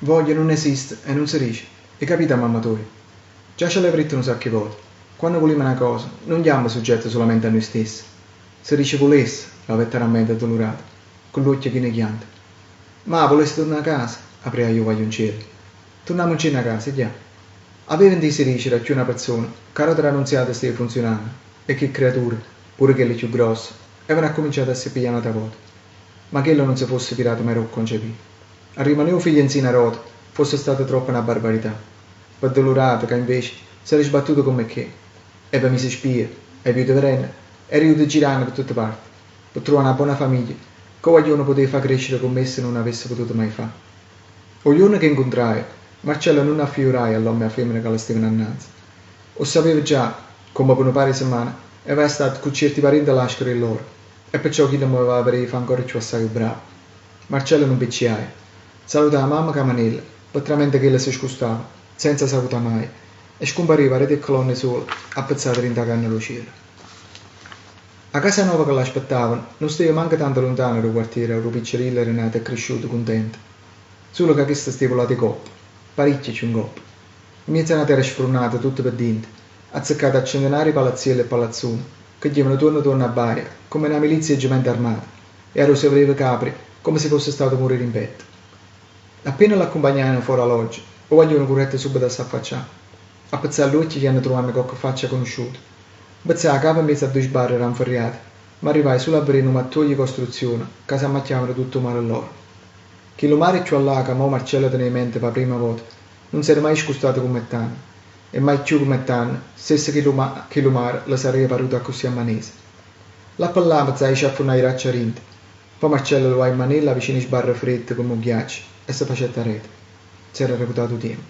Voglia non esiste e non si dice. E capita, mamma tua? Già ce l'hai detto un sacco di volte. Quando vogliamo una cosa, non diamo soggetto solamente a noi stessi. Se dice volesse, la vetteramente addolorata, con l'occhio che ne chianta. Ma volessi tornare a casa? Aprirà io vaglioncello. Torniamo a casa, già. Aveva di si dicere a più una persona, che la annunziata stia funzionando, e che creature, pure quelle più grosse, avevano cominciato a essere pigliate a volte. Ma che non si fosse tirato mai a concepire. A rimanere figlio a rota fosse stata troppo una barbarità. Per dolorata che invece si era sbattuto come che, e per mi si spia, e più di verena, e riude girando per tutte parti, per trovare una buona famiglia, che ognuno poteva far crescere come essa non avesse potuto mai fare. Ognuno che incontrai, Marcello non affiorai all'uomo e alla femmina che la stavano annanzi. O sapeva già, come per un paio di settimane, aveva stato con certi parenti lascare in loro, e perciò chi non mi aveva per fare ancora più assai bravo. Marcello non picciai. Salutava mamma Camanella, patramento che ella si scostava, senza salutare mai, e scompariva rete e colonne sole, appezzate dentro la canna lo cielo. A casa nuova che l'aspettavano, non stava manco tanto lontano dal quartiere, dove piccerilla era nata e cresciuta contenta. Solo che questa stava là di coppa, parecchie c'è un coppa. In mezzo a una terra sfrunata, tutta per dentro, azzeccata a centenari palazzielli e palazzoni, che gli torno a baia, come una milizia di gente armata, e a rose breve capri, come se fosse stato morire in petto. Appena l'accompagnavano fuori alla loggia, o vogliono corrette subito a s'affacciare. A pezzare gli occhi gli hanno trovato qualche faccia conosciuta. Bezzava capo in mezzo a due sbarre ranforiate, ma arrivai solo a vedere un mattone di costruzione, che si ammacchiavano tutto male a loro. Che lo mare più all'aca, mo Marcello teneva in mente per la prima volta, non si era mai scustato come tanto, e mai più come tanto, stesse che lo mare la sarebbe paruta così a manese. La pallava zai sciaffonai racciarinte, poi Marcello lo va in manella vicino a sbarre fredde come un ghiaccio, e si faceva rete. Si era reputato tempo.